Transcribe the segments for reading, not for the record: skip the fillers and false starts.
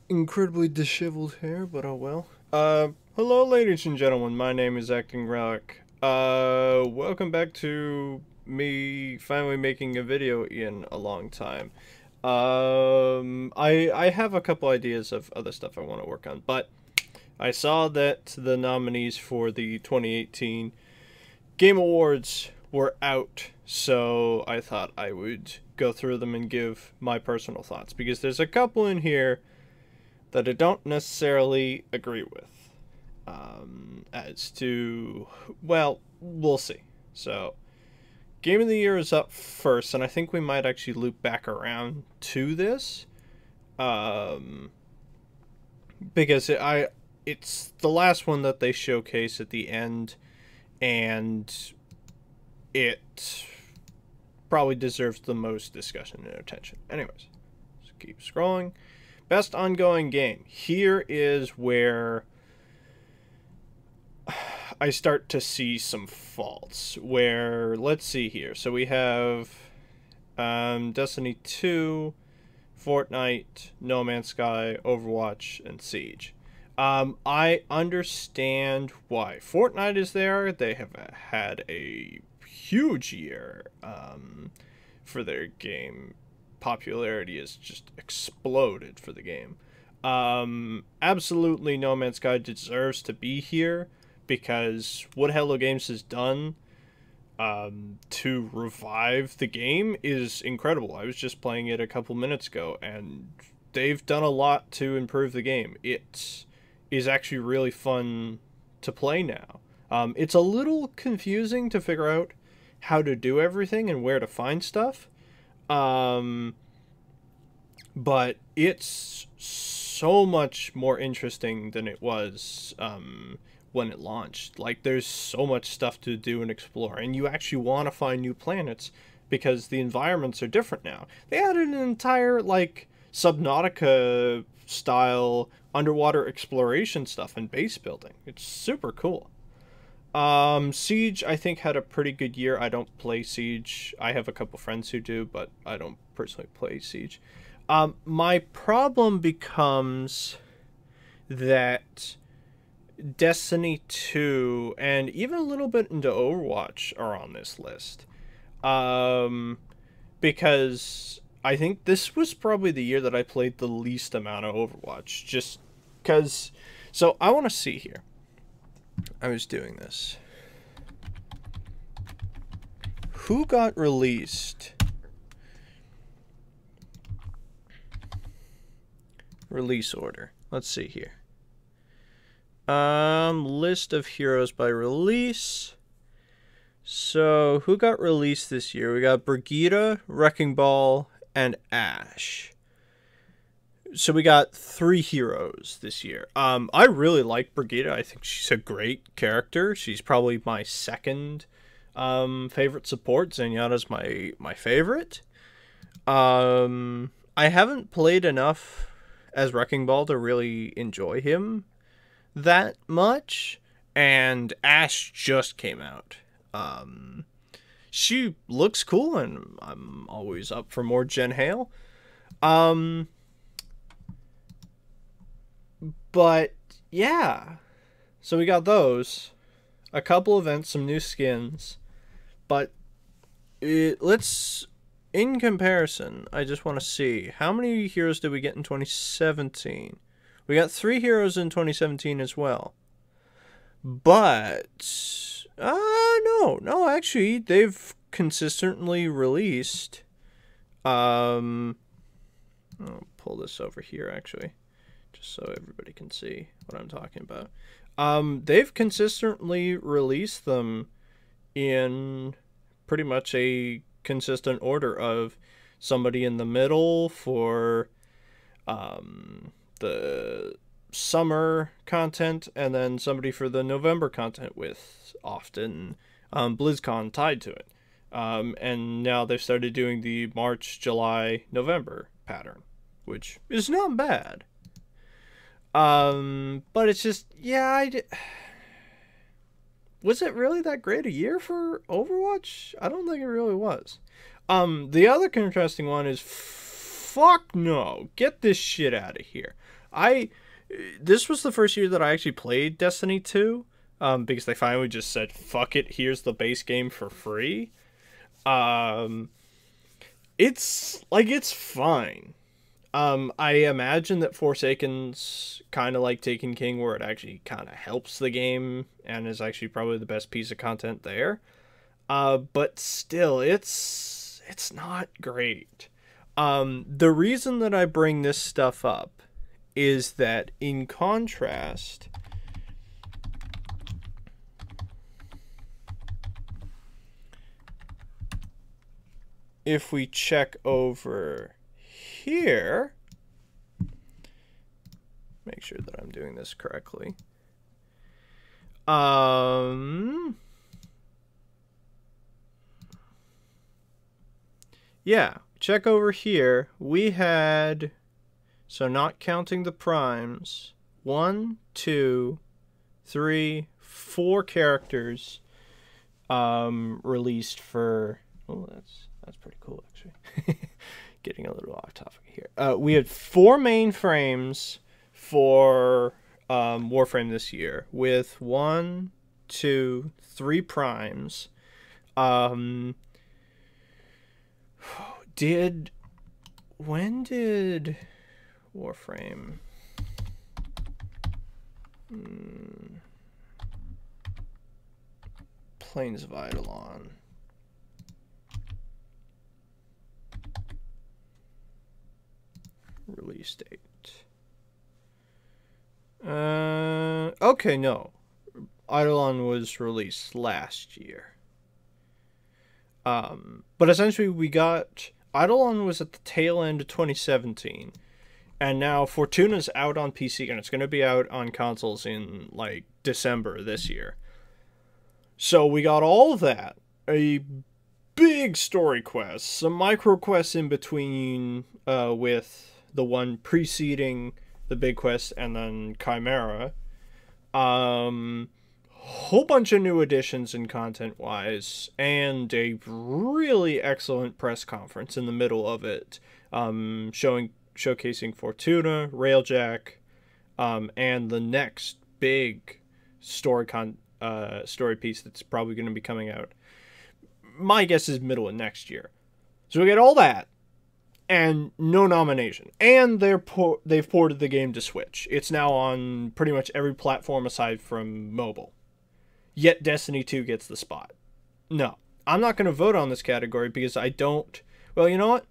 incredibly disheveled hair, but oh well. Hello, ladies and gentlemen. My name is Acting Relic. Welcome back to me finally making a video in a long time. I have a couple ideas of other stuff I want to work on, but I saw that the nominees for the 2018 Game Awards were out, so I thought I would go through them and give my personal thoughts because there's a couple in here that I don't necessarily agree with. As to, well, we'll see. So, Game of the Year is up first, and I think we might actually loop back around to this. Um, because it's the last one that they showcase at the end, and it probably deserves the most discussion and attention. Anyways, let's keep scrolling. Best ongoing game. Here is where I start to see some faults. Where, let's see here. So we have Destiny 2, Fortnite, No Man's Sky, Overwatch, and Siege. I understand why Fortnite is there. They have had a huge year for their game. Popularity has just exploded for the game. Absolutely, No Man's Sky deserves to be here because what Hello Games has done to revive the game is incredible. I was just playing it a couple minutes ago, and they've done a lot to improve the game. It is actually really fun to play now. It's a little confusing to figure out how to do everything and where to find stuff. But it's so much more interesting than it was when it launched. Like, there's so much stuff to do and explore, and you actually want to find new planets because the environments are different now. They added an entire, like, Subnautica style underwater exploration stuff and base building. It's super cool. Siege, I think, had a pretty good year. I don't play Siege. I have a couple friends who do, but I don't personally play Siege. My problem becomes that Destiny 2 and even a little bit into Overwatch are on this list. Because I think this was probably the year that I played the least amount of Overwatch. Just because. So I want to see here. I was doing this. Who got released? Release order. Let's see here. List of heroes by release. So, who got released this year? We got Brigitte, Wrecking Ball, and Ashe. So we got 3 heroes this year. I really like Brigitte. I think she's a great character. She's probably my second favorite support. Zenyatta's my favorite. I haven't played enough as Wrecking Ball to really enjoy him that much, and Ashe just came out. She looks cool, and I'm always up for more Jen Hale. But yeah, so we got those, a couple events, some new skins, but let's, in comparison, I just want to see how many heroes did we get in 2017. We got 3 heroes in 2017 as well. But no, actually, they've consistently released. I'll pull this over here actually, just so everybody can see what I'm talking about. They've consistently released them in pretty much a consistent order of somebody in the middle for the summer content, and then somebody for the November content, with often BlizzCon tied to it. And now they've started doing the March, July, November pattern, which is not bad. But it's just, yeah, was it really that great a year for Overwatch? I don't think it really was. The other contrasting one is, fuck no, get this shit out of here. I this was the first year that I actually played Destiny 2, because they finally just said, "Fuck it, here's the base game for free." Um, it's fine. I imagine that Forsaken's kind of like Taken King, where it actually kind of helps the game and is actually probably the best piece of content there. But still, it's not great. The reason that I bring this stuff up is that, in contrast, if we check over here, make sure that I'm doing this correctly. Yeah, check over here. We had, so not counting the primes, 1, 2, 3, 4 characters released for. Oh, that's pretty cool, actually. Getting a little off topic here. We had 4 mainframes for Warframe this year, with 1, 2, 3 primes. When did Warframe? Plains of Eidolon. Release date. Okay, no. Eidolon was released last year. But essentially we got... Eidolon was at the tail end of 2017. And now Fortuna's out on PC, and it's going to be out on consoles in, like, December this year. So we got all of that. A big story quest. Some micro quests in between, with the one preceding the big quest, and then Chimera. Whole bunch of new additions in content-wise, and a really excellent press conference in the middle of it, showcasing Fortuna, Railjack, and the next big story piece that's probably going to be coming out. My guess is middle of next year. So we get all that, and no nomination. And they've ported the game to Switch. It's now on pretty much every platform aside from mobile. Yet Destiny 2 gets the spot. No, I'm not going to vote on this category because I don't... Well, you know what?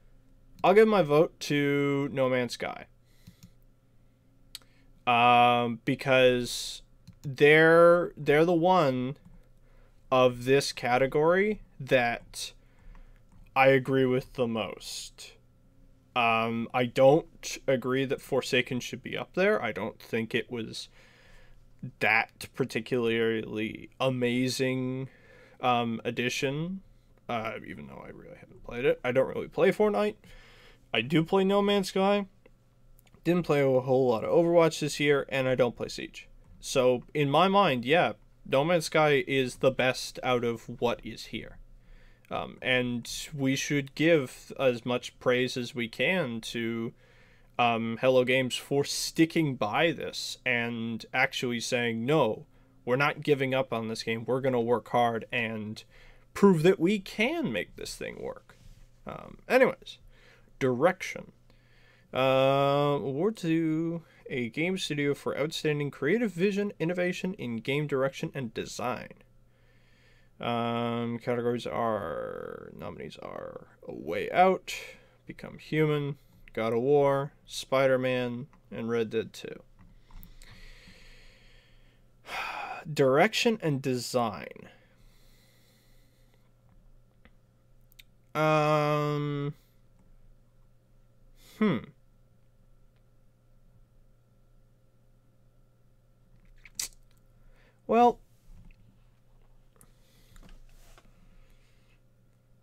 I'll give my vote to No Man's Sky. Because they're the one of this category that I agree with the most. I don't agree that Forsaken should be up there. I don't think it was that particularly amazing addition, even though I really haven't played it. I don't really play Fortnite. I do play No Man's Sky. Didn't play a whole lot of Overwatch this year, and I don't play Siege. So, in my mind, yeah, No Man's Sky is the best out of what is here. And we should give as much praise as we can to Hello Games for sticking by this and actually saying, no, we're not giving up on this game. We're going to work hard and prove that we can make this thing work. Anyways, direction. Award to a game studio for outstanding creative vision, innovation in game direction and design. Nominees are A Way Out, Become Human, God of War, Spider-Man, and Red Dead 2. Direction and design. Well,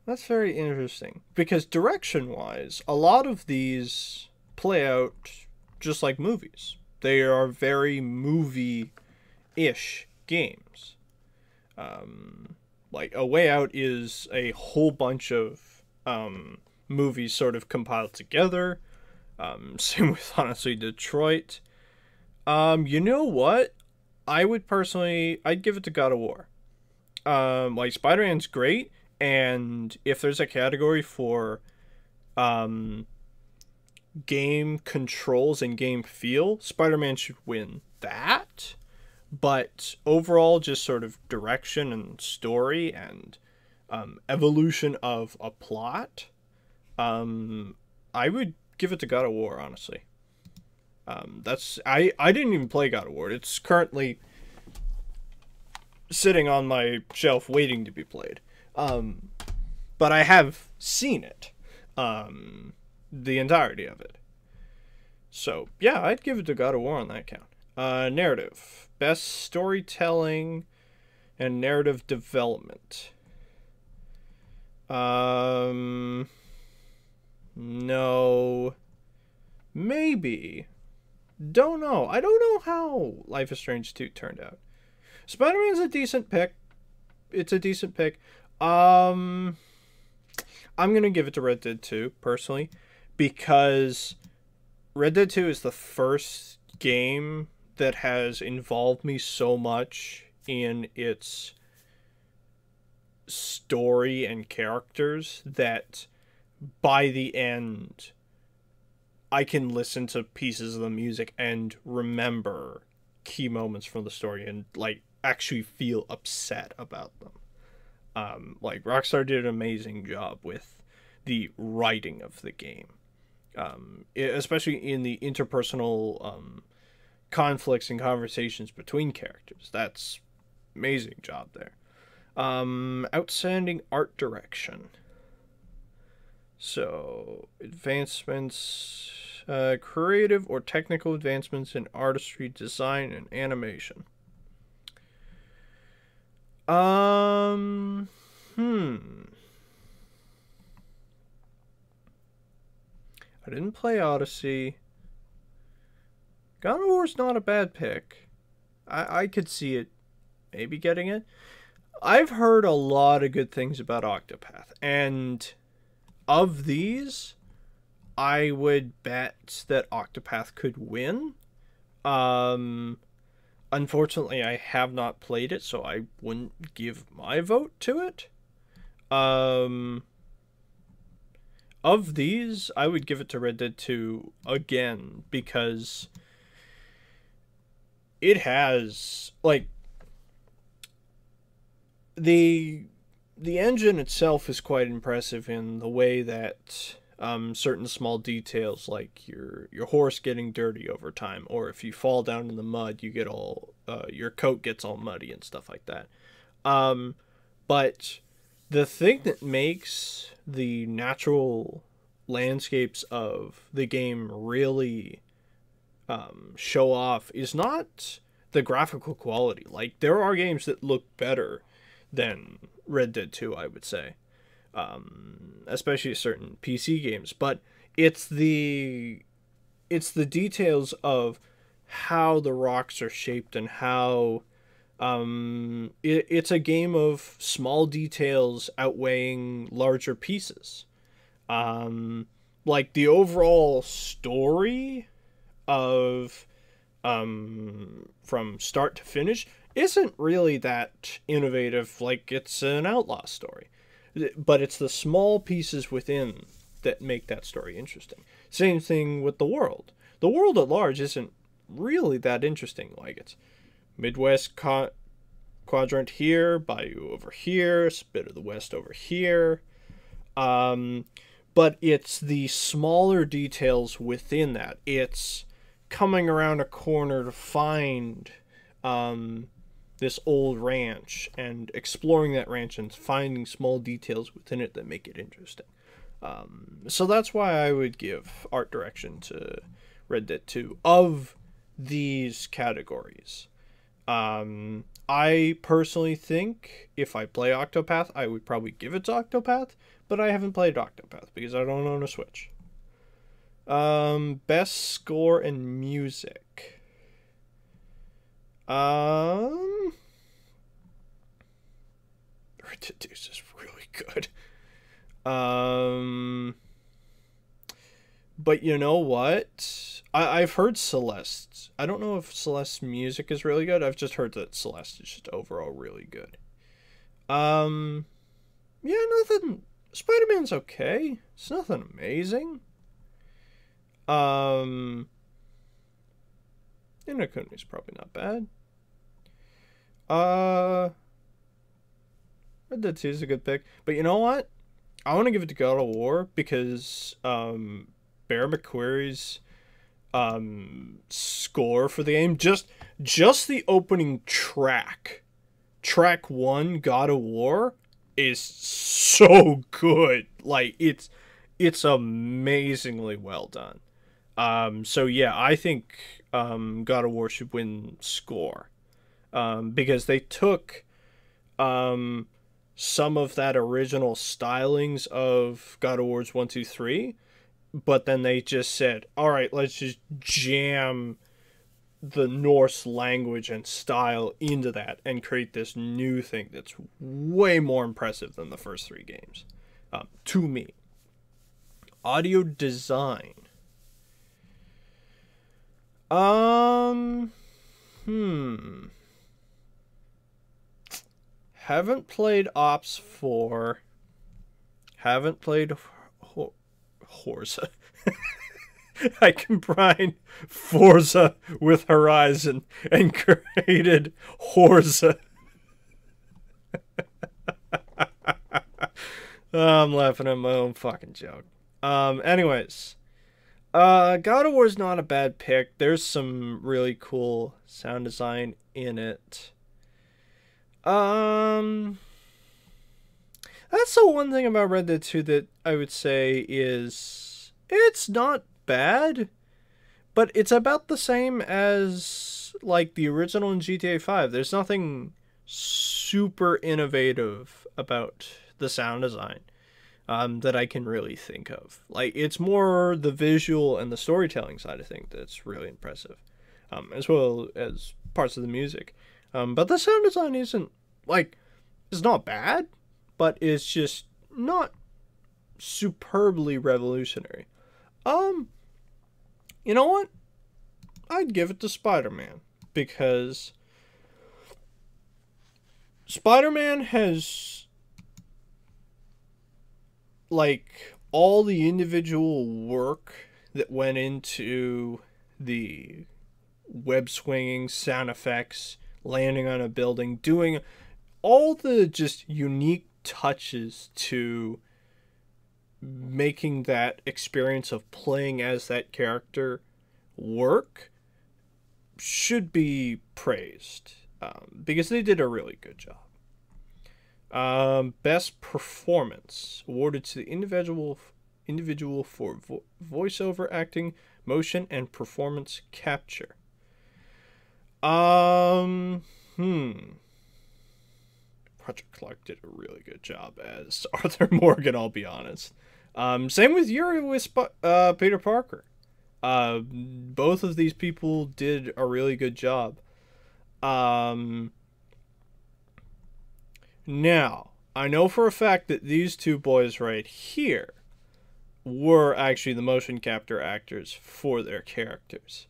that's very interesting, because direction-wise, a lot of these play out just like movies. They are very movie-ish games. Like, A Way Out is a whole bunch of movies sort of compiled together. Same with, honestly, Detroit. You know what? I'd give it to God of War. Like Spider-Man's great, and if there's a category for um game controls and game feel, Spider-Man should win that. But overall, just sort of direction and story and evolution of a plot, um, I would give it to God of War, honestly. I didn't even play God of War. It's currently sitting on my shelf waiting to be played. But I have seen it, the entirety of it. So yeah, I'd give it to God of War on that count. Narrative, best storytelling and narrative development. No, maybe. Don't know. I don't know how Life is Strange 2 turned out. Spider-Man's a decent pick. It's a decent pick. I'm gonna give it to Red Dead 2 personally, because Red Dead 2 is the first game that has involved me so much in its story and characters that by the end I can listen to pieces of the music and remember key moments from the story and like actually feel upset about them. Like Rockstar did an amazing job with the writing of the game, especially in the interpersonal conflicts and conversations between characters. That's amazing job there. Outstanding art direction. So advancements, creative or technical advancements in artistry, design, and animation. I didn't play Odyssey. God of War's not a bad pick. I could see it maybe getting it. I've heard a lot of good things about Octopath, and of these, I would bet that Octopath could win. Unfortunately, I have not played it, so I wouldn't give my vote to it. Of these, I would give it to Red Dead 2 again, because it has like the engine itself is quite impressive in the way that certain small details, like your horse getting dirty over time, or if you fall down in the mud, you get all your coat gets all muddy and stuff like that. But the thing that makes the natural landscapes of the game really show off is not the graphical quality. Like, there are games that look better than Red Dead 2, I would say, especially certain PC games. But it's the details of how the rocks are shaped and how it's a game of small details outweighing larger pieces. Like the overall story of from start to finish isn't really that innovative. Like, it's an outlaw story, but it's the small pieces within that make that story interesting. Same thing with the world. The world at large isn't really that interesting. Like, it's Midwest quadrant here, Bayou over here, a bit of the West over here. But it's the smaller details within that. It's coming around a corner to find this old ranch and exploring that ranch and finding small details within it that make it interesting. So that's why I would give art direction to Red Dead 2 of these categories. I personally think if I play Octopath, I would probably give it to Octopath, but I haven't played Octopath because I don't own a Switch. Best score and music. Red Dead 2 is really good. But you know what? I've heard Celeste. I don't know if Celeste's music is really good. I've just heard that Celeste is just overall really good. Um, yeah, nothing. Spider-Man's okay. It's nothing amazing. Um, Inokuni's probably not bad. Red Dead 2 is a good pick. But you know what? I want to give it to God of War because Bear McQuarrie's score for the game, just the opening track 1, God of War, is so good. Like it's amazingly well done. So yeah, I think God of War should win score. Because they took some of that original stylings of God of War's 1, 2, 3, but then they just said, all right, let's just jam the Norse language and style into that and create this new thing that's way more impressive than the first 3 games. To me. Audio design. Haven't played Ops 4. Haven't played Forza. I combined Forza with Horizon and created Horza. I'm laughing at my own fucking joke. Anyways. God of War is not a bad pick. There's some really cool sound design in it. That's the one thing about Red Dead 2 that I would say is it's not bad, but it's about the same as like the original in GTA 5. There's nothing super innovative about the sound design that I can really think of. Like, it's more the visual and the storytelling side of things that's really impressive, as well as parts of the music. But the sound design isn't, like, it's not bad, but it's just not superbly revolutionary. You know what? I'd give it to Spider-Man, because Spider-Man has, like, all the individual work that went into the web swinging, sound effects, landing on a building, doing all the just unique touches to making that experience of playing as that character work should be praised, because they did a really good job. Best performance awarded to the individual for voiceover acting, motion, and performance capture. Project Clark did a really good job as Arthur Morgan, I'll be honest. Same with Yuri with Peter Parker. Both of these people did a really good job. Now, I know for a fact that these two boys right here were actually the motion capture actors for their characters.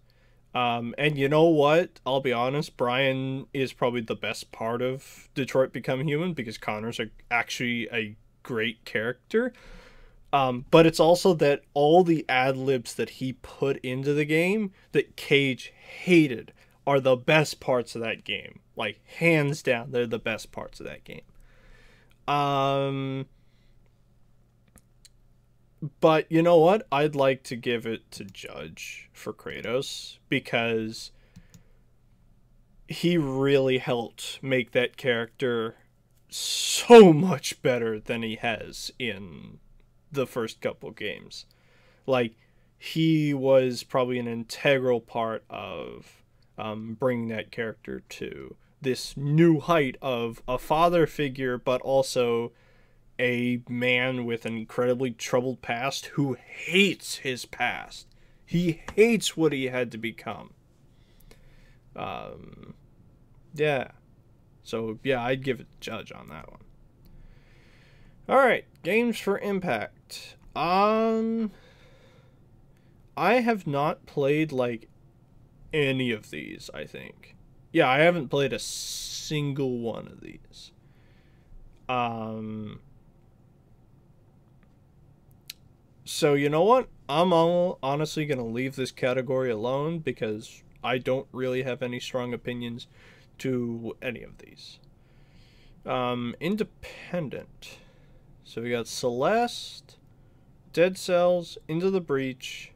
And you know what? I'll be honest, Brian is probably the best part of Detroit Become Human, because Connor's actually a great character. But it's also that all the ad-libs that he put into the game that Cage hated are the best parts of that game. Like, hands down, they're the best parts of that game. But you know what? I'd like to give it to Judge for Kratos, because he really helped make that character so much better than he has in the first couple games. Like, he was probably an integral part of bringing that character to this new height of a father figure, but also a man with an incredibly troubled past who hates his past. He hates what he had to become. Yeah. So, yeah, I'd give it Judge on that one. Alright, games for impact. I have not played, like, any of these, I think. Yeah, I haven't played a single one of these. So you know what? I'm honestly going to leave this category alone because I don't really have any strong opinions to any of these. Independent. So we got Celeste, Dead Cells, Into the Breach,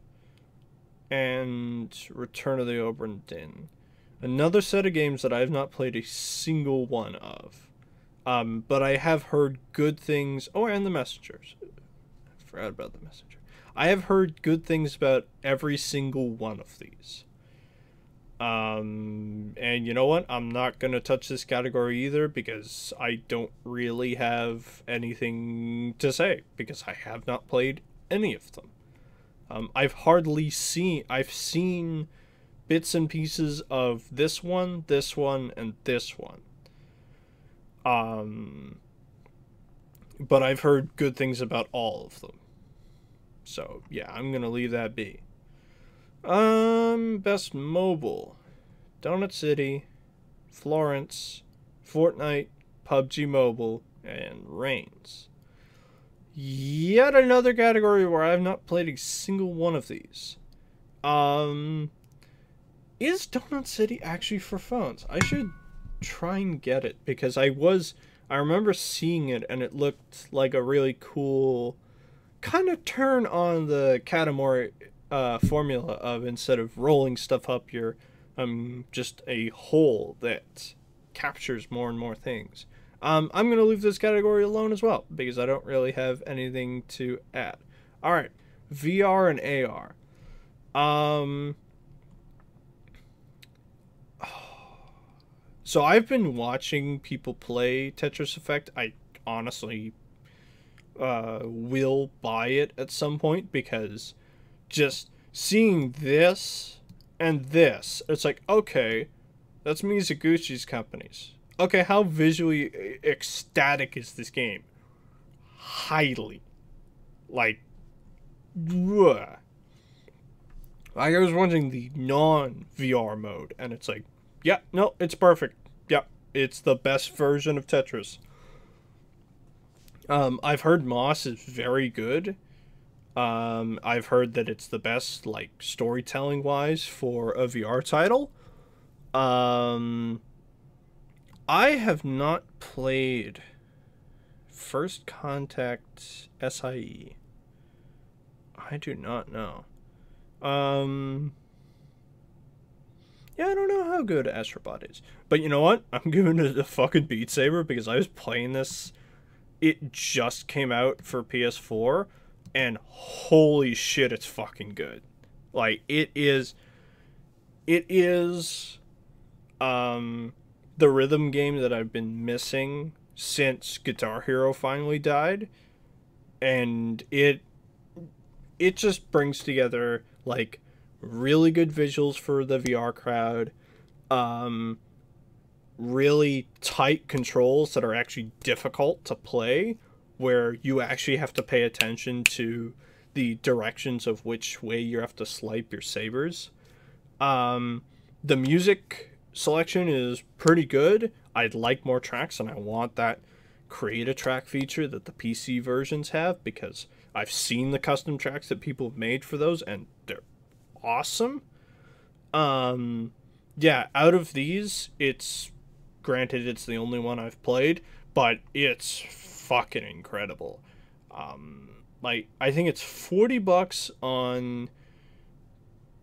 and Return of the Obra Dinn. Another set of games that I have not played a single one of. But I have heard good things. Oh, and The Messengers. I forgot about The Messenger. I have heard good things about every single one of these. And you know what? I'm not going to touch this category either because I don't really have anything to say because I have not played any of them. I've seen bits and pieces of this one, and this one. But I've heard good things about all of them. So, yeah, I'm going to leave that be. Best mobile. Donut City, Florence, Fortnite, PUBG Mobile, and Reigns. Yet another category where I have not played a single one of these. Is Donut City actually for phones? I should try and get it because I remember seeing it and it looked like a really cool kind of turn on the Katamari formula of instead of rolling stuff up your just a hole that captures more and more things. I'm going to leave this category alone as well because I don't really have anything to add. All right, VR and AR. So I've been watching people play Tetris Effect. I honestly will buy it at some point because just seeing this and this, it's like, okay, that's Mizuguchi's companies. Okay, how visually ecstatic is this game? Highly. Like, ugh. I was watching the non-VR mode, and it's like, yeah, no, it's perfect. Yeah, it's the best version of Tetris. I've heard Moss is very good. I've heard that it's the best, like, storytelling-wise for a VR title. I have not played First Contact SIE. I do not know. Yeah, I don't know how good Astrobot is. But you know what? I'm giving it a fucking Beat Saber because I was playing this. It just came out for PS4, and holy shit, it's fucking good. Like, it is, the rhythm game that I've been missing since Guitar Hero finally died. And it just brings together, like, really good visuals for the VR crowd, really tight controls that are actually difficult to play, where you actually have to pay attention to the directions of which way you have to swipe your sabers. The music selection is pretty good. I'd like more tracks, and I want that create a track feature that the PC versions have, because I've seen the custom tracks that people have made for those, and they're awesome. Yeah, out of these, it's granted it's the only one I've played, but it's fucking incredible. Like, I think it's $40 on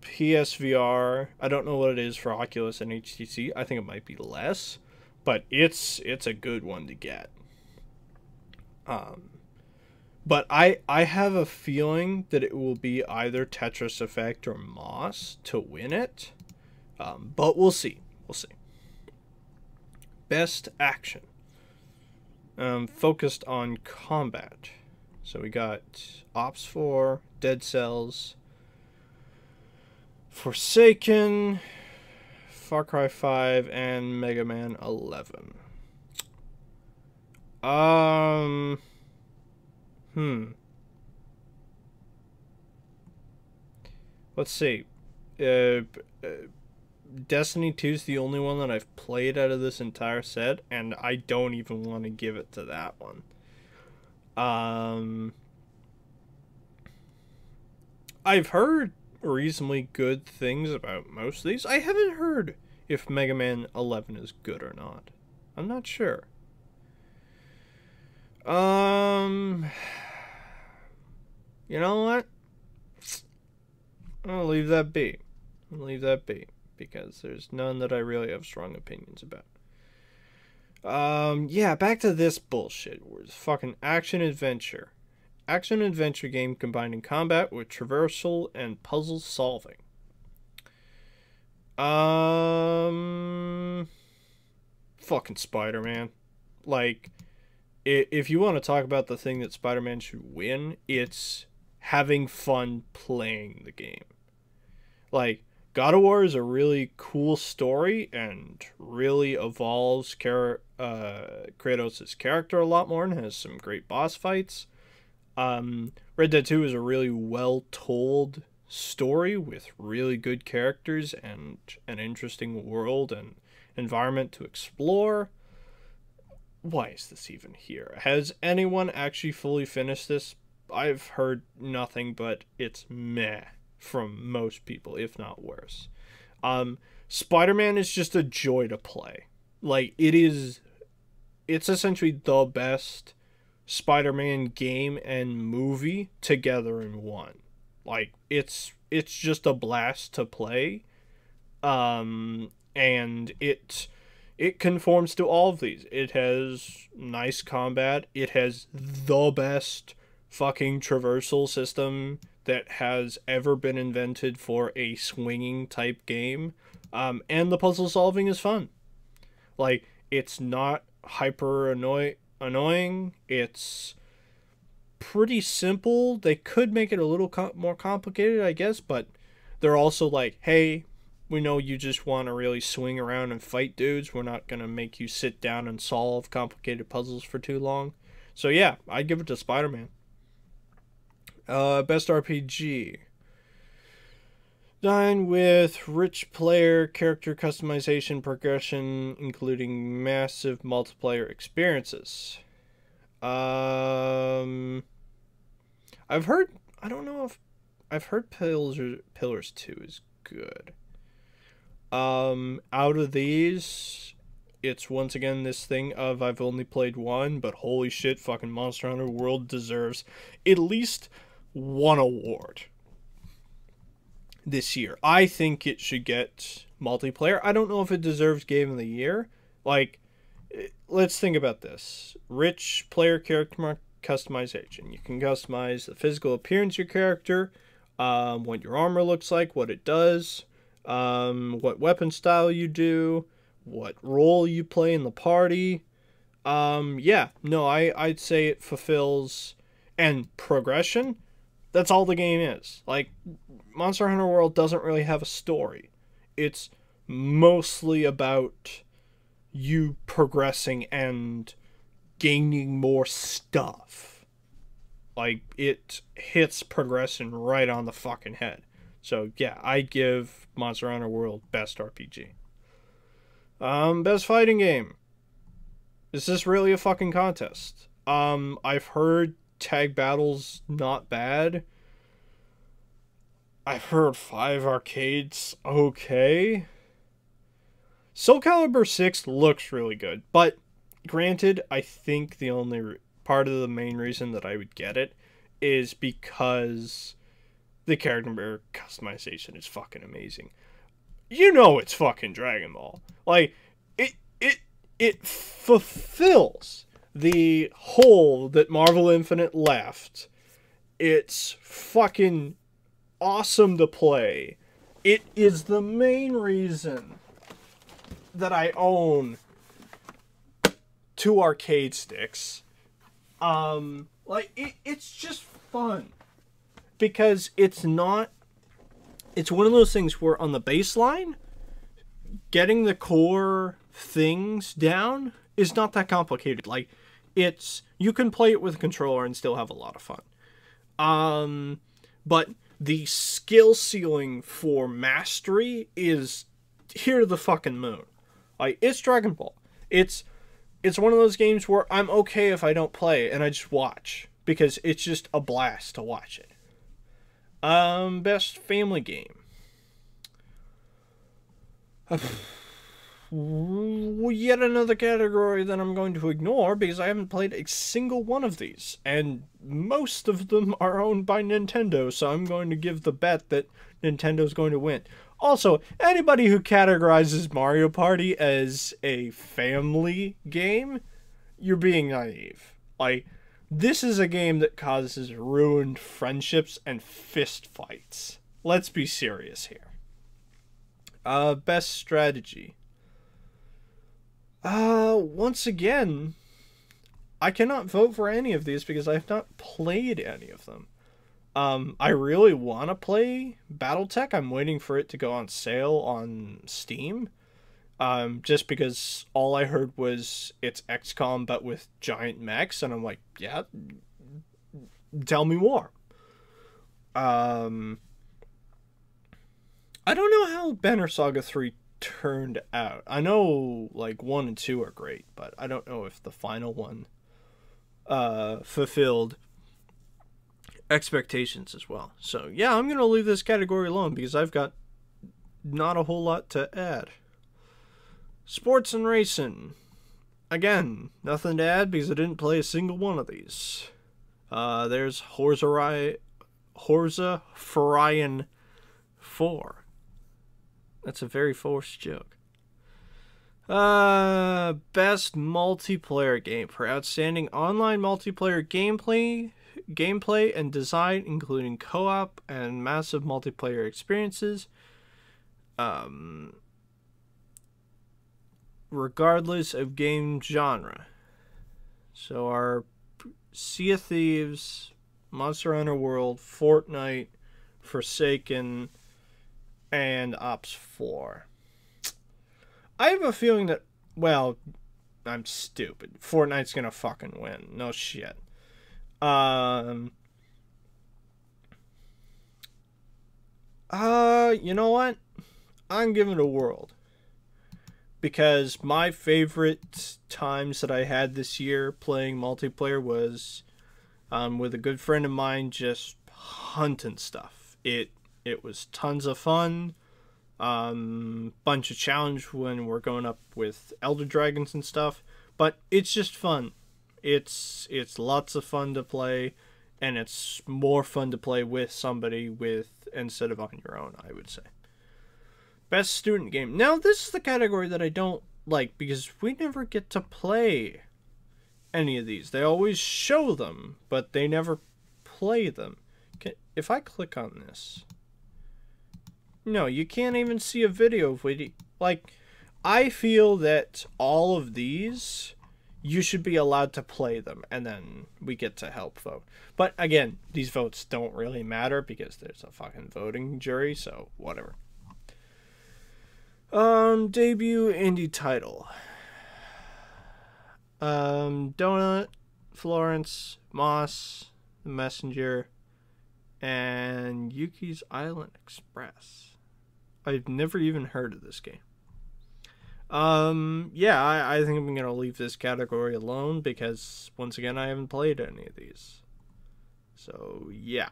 PSVR. I don't know what it is for Oculus and HTC. I think it might be less, but it's a good one to get. But I have a feeling that it will be either Tetris Effect or Moss to win it. But we'll see. We'll see. Best action. Focused on combat. So we got Ops 4, Dead Cells, Forsaken, Far Cry 5, and Mega Man 11. let's see. Uh, Destiny 2 is the only one that I've played out of this entire set, and I don't even want to give it to that one. I've heard reasonably good things about most of these. I haven't heard if Mega Man 11 is good or not. I'm not sure. You know what? I'll leave that be. Because there's none that I really have strong opinions about. Yeah, back to this bullshit. Where it's fucking action-adventure. Action-adventure game combining combat with traversal and puzzle solving. Fucking Spider-Man. Like, if you want to talk about the thing that Spider-Man should win, it's having fun playing the game. Like, God of War is a really cool story and really evolves Kratos' character a lot more and has some great boss fights. Red Dead 2 is a really well-told story with really good characters and an interesting world and environment to explore. Why is this even here? Has anyone actually fully finished this? I've heard nothing but it's meh from most people, if not worse. Spider-Man is just a joy to play. Like, it's essentially the best Spider-Man game and movie together in one. Like, it's just a blast to play. And it conforms to all of these. It has nice combat. It has the best fucking traversal system that has ever been invented for a swinging type game. And the puzzle solving is fun. Like, it's not hyper annoying. It's pretty simple. They could make it a little more complicated, I guess, but they're also like, hey, we know you just want to really swing around and fight dudes. We're not going to make you sit down and solve complicated puzzles for too long. So yeah, I'd give it to Spider-Man. Best RPG. Dine with rich player character customization progression, including massive multiplayer experiences. I've heard, I don't know if, I've heard Pillars 2 is good. Out of these, it's once again this thing of I've only played one, but holy shit, fucking Monster Hunter World deserves at least one award this year. I think it should get multiplayer. I don't know if it deserves Game of the Year. Like, let's think about this. Rich player character customization. You can customize the physical appearance of your character, what your armor looks like, what it does, what weapon style you do, what role you play in the party. Yeah, no, I'd say it fulfills, and progression, that's all the game is. Like, Monster Hunter World doesn't really have a story. It's mostly about you progressing and gaining more stuff. Like, it hits progression right on the fucking head. So, yeah, I'd give Monster Hunter World best RPG. Best fighting game. Is this really a fucking contest? I've heard Tag Battle's not bad. I've heard 5 Arcade's okay. Soul Calibur 6 looks really good, but granted, I think the only part of the main reason that I would get it is because the character customization is fucking amazing. You know it's fucking Dragon Ball. Like, it fulfills the hole that Marvel Infinite left. It's fucking awesome to play. It is the main reason that I own 2 arcade sticks. It's just fun. Because it's one of those things where on the baseline, getting the core things down is not that complicated. Like, you can play it with a controller and still have a lot of fun. But the skill ceiling for mastery is here to the fucking moon. Like, it's Dragon Ball. It's one of those games where I'm okay if I don't play and I just watch, because it's just a blast to watch it. Best family game. Yet another category that I'm going to ignore because I haven't played a single one of these, and most of them are owned by Nintendo, so I'm going to give the bet that Nintendo's going to win. Also, anybody who categorizes Mario Party as a family game, you're being naive. Like, this is a game that causes ruined friendships and fist fights. Let's be serious here. Best strategy. Once again, I cannot vote for any of these because I have not played any of them. I really want to play BattleTech. I'm waiting for it to go on sale on Steam. Just because all I heard was it's XCOM but with giant mechs, and I'm like, yeah, tell me more. I don't know how Banner Saga 3 turned out. I know like 1 and 2 are great, but I don't know if the final one fulfilled expectations as well. So yeah, I'm gonna leave this category alone because I've got not a whole lot to add. Sports and racing. Again, nothing to add because I didn't play a single one of these. There's Forza Horizon 4. That's a very forced joke. Best multiplayer game for outstanding online multiplayer gameplay and design, including co-op and massive multiplayer experiences. Regardless of game genre. So our Sea of Thieves, Monster Hunter World, Fortnite, Forsaken, and Ops 4. I have a feeling that, well, I'm stupid. Fortnite's gonna fucking win. No shit. You know what? I'm giving it a World. Because my favorite times that I had this year playing multiplayer was with a good friend of mine just hunting stuff. It was tons of fun. Bunch of challenge when we're going up with Elder Dragons and stuff. But it's just fun. It's lots of fun to play. And it's more fun to play with somebody instead of on your own, I would say. Best student game. Now, this is the category that I don't like because we never get to play any of these. They always show them, but they never play them. If I click on this... No, you can't even see a video of it. Like, I feel that all of these, you should be allowed to play them, and then we get to help vote. But again, these votes don't really matter because there's a fucking voting jury, so whatever. Debut indie title. Donut, Florence, Moss, The Messenger, and Yuki's Island Express. I've never even heard of this game. Yeah, I think I'm gonna leave this category alone because, once again, I haven't played any of these. So, yeah.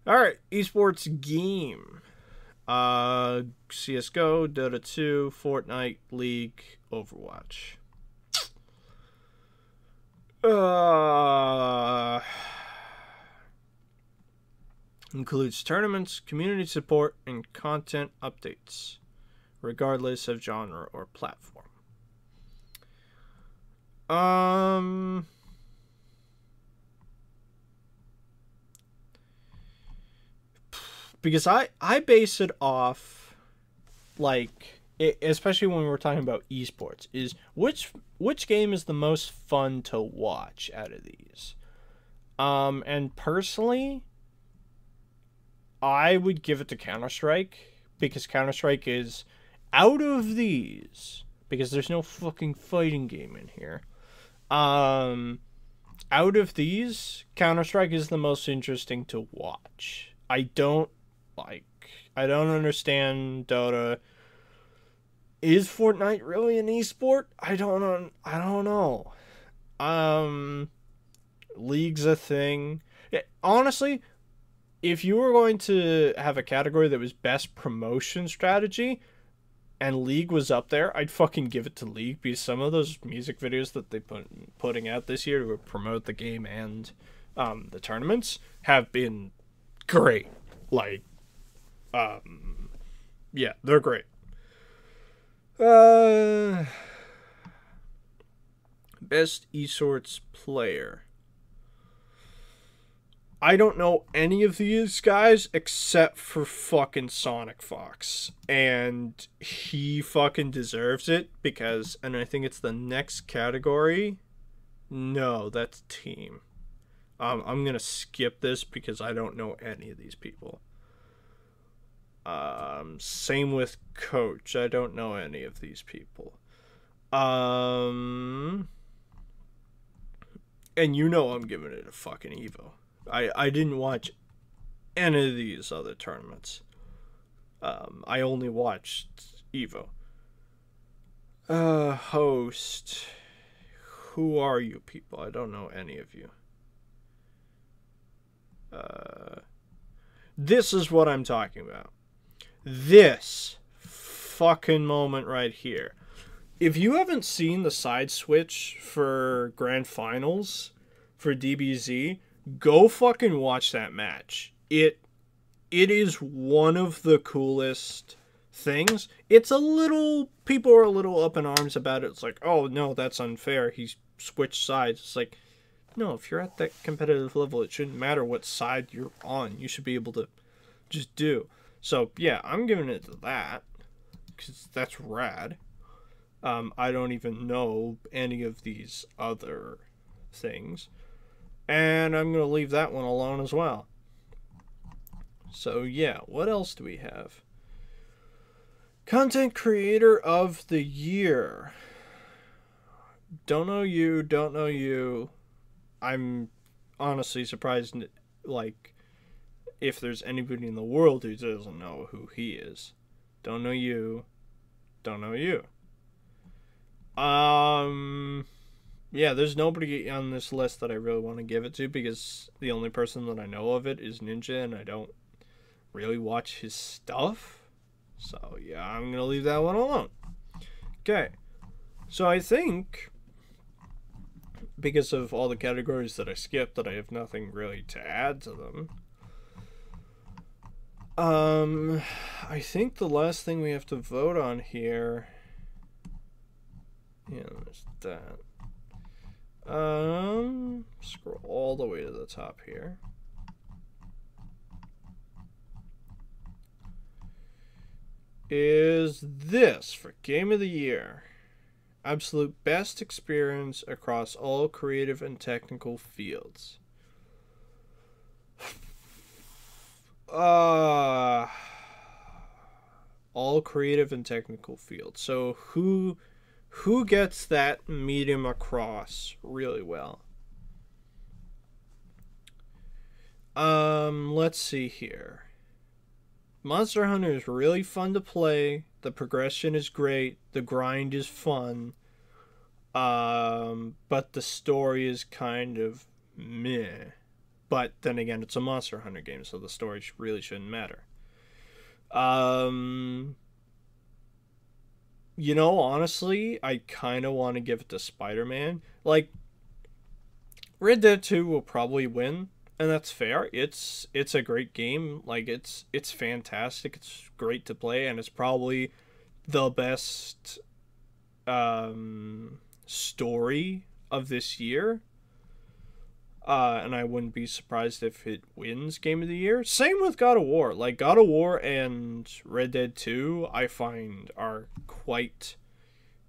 Alright, esports game. CSGO, Dota 2, Fortnite, League, Overwatch. Includes tournaments, community support, and content updates, regardless of genre or platform. Because I base it off, like, especially when we're talking about esports, is which game is the most fun to watch out of these? And personally, I would give it to Counter-Strike, because Counter-Strike is, out of these, because there's no fucking fighting game in here, out of these, Counter-Strike is the most interesting to watch. I don't understand Dota. Is Fortnite really an esport? I don't know. League's a thing. Honestly, if you were going to have a category that was best promotion strategy and League was up there, I'd fucking give it to League, because some of those music videos that they putting out this year to promote the game and the tournaments have been great. Like, yeah, they're great. Best esports player. I don't know any of these guys except for fucking Sonic Fox. And he fucking deserves it because, and I think it's the next category. No, that's team. I'm going to skip this because I don't know any of these people. Same with coach. I don't know any of these people. And you know I'm giving it a fucking Evo. I didn't watch any of these other tournaments. I only watched Evo. Host. Who are you people? I don't know any of you. This is what I'm talking about. This fucking moment right here. If you haven't seen the side switch for grand finals for DBZ, go fucking watch that match. It is one of the coolest things. It's a little, people are a little up in arms about it. It's like, oh no, that's unfair. He switched sides. It's like, no, if you're at that competitive level, it shouldn't matter what side you're on. You should be able to just do. So yeah, I'm giving it to that because that's rad. I don't even know any of these other things. And I'm going to leave that one alone as well. So yeah, what else do we have? Content Creator of the Year. Don't know you. I'm honestly surprised, like, if there's anybody in the world who doesn't know who he is. Don't know you. Yeah, there's nobody on this list that I really want to give it to because the only person that I know of it is Ninja and I don't really watch his stuff. So yeah, I'm going to leave that one alone. Okay. So I think because of all the categories that I skipped that I have nothing really to add to them. I think the last thing we have to vote on here, yeah, there's that. Scroll all the way to the top here. Is this for Game of the Year? Absolute best experience across all creative and technical fields. All creative and technical fields. So who gets that medium across really well? Let's see here. Monster Hunter is really fun to play. The progression is great. The grind is fun. But the story is kind of meh. But then again, it's a Monster Hunter game, so the story really shouldn't matter. You know, honestly, I kind of want to give it to Spider-Man. Like, Red Dead 2 will probably win, and that's fair. It's a great game. Like, it's fantastic. It's great to play, and it's probably the best story of this year. And I wouldn't be surprised if it wins Game of the Year. Same with God of War. Like, God of War and Red Dead 2, I find are quite...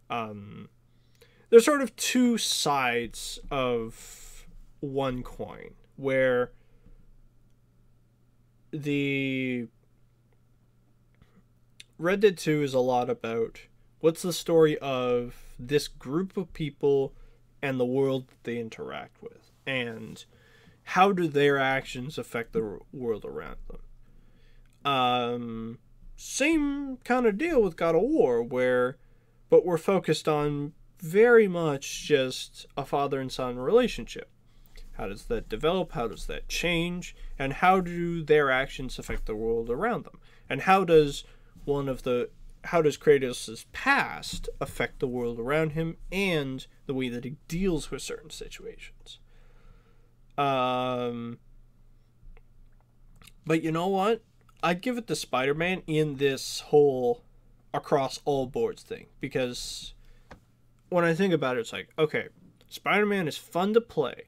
they're sort of two sides of one coin. Where the Red Dead 2 is a lot about what's the story of this group of people and the world that they interact with. and how do their actions affect the world around them. Same kind of deal with God of War, but we're focused on very much just a father and son relationship. How does that develop? How does that change? And how do their actions affect the world around them? And how does Kratos' past affect the world around him and the way that he deals with certain situations? But you know what? I'd give it to Spider-Man in this whole across all boards thing, because when I think about it, it's like, okay, Spider-Man is fun to play.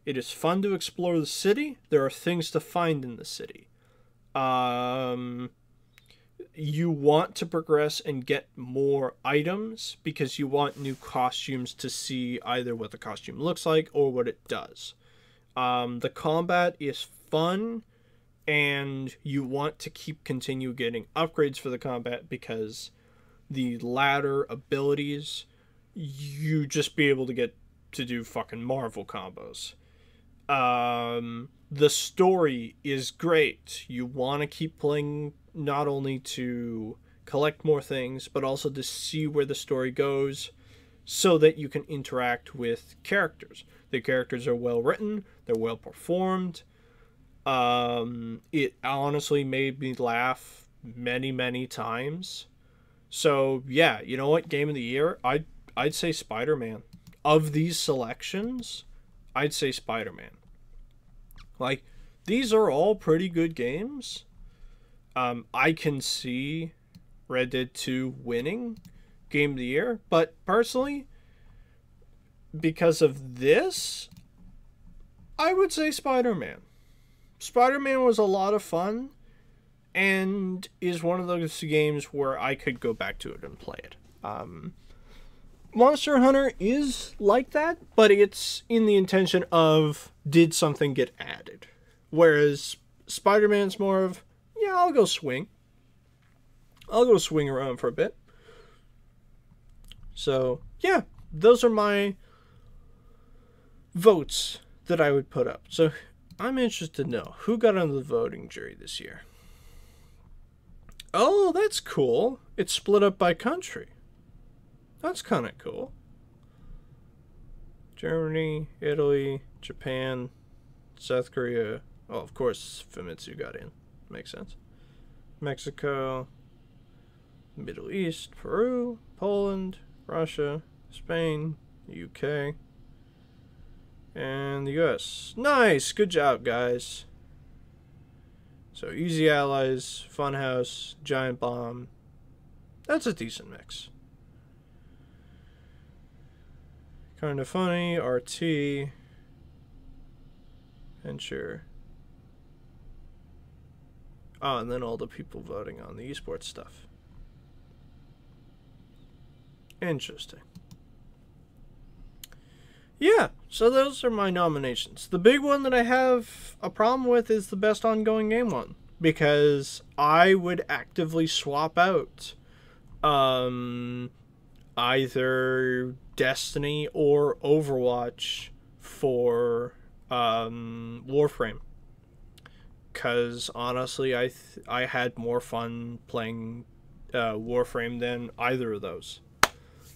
It is fun to explore the city. There are things to find in the city. You want to progress and get more items because you want new costumes to see either what the costume looks like or what it does. The combat is fun, and you want to continue getting upgrades for the combat because the latter abilities, you just be able to get to do fucking Marvel combos. The story is great. You want to keep playing not only to collect more things, but also to see where the story goes so that you can interact with characters. The characters are well written, they're well performed. It honestly made me laugh many, many times. So yeah, you know what? Game of the year, I'd say Spider-Man. Of these selections, I'd say Spider-Man. Like, these are all pretty good games. I can see Red Dead 2 winning Game of the Year, but personally, because of this, I would say Spider-Man. Spider-Man was a lot of fun and is one of those games where I could go back to it and play it. Monster Hunter is like that, but it's in the intention of, did something get added? Whereas Spider-Man's more of, yeah, I'll go swing. I'll go swing around for a bit. So, yeah, those are my votes that I would put up. So, I'm interested to know who got on the voting jury this year. Oh, that's cool. It's split up by country. That's kind of cool. Germany, Italy, Japan, South Korea. Oh, of course, Famitsu got in. Makes sense. Mexico, Middle East, Peru, Poland, Russia, Spain, UK, and the US. Nice! Good job, guys. So, Easy Allies, Funhouse, Giant Bomb. That's a decent mix. Kinda Funny, RT, Venture. Oh, and then all the people voting on the esports stuff. Interesting. Yeah, so those are my nominations. The big one that I have a problem with is the best ongoing game one, because I would actively swap out either Destiny or Overwatch for Warframe. Because honestly, I had more fun playing Warframe than either of those.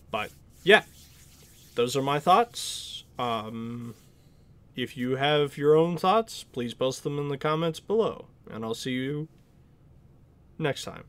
But yeah, those are my thoughts. If you have your own thoughts, please post them in the comments below. And I'll see you next time.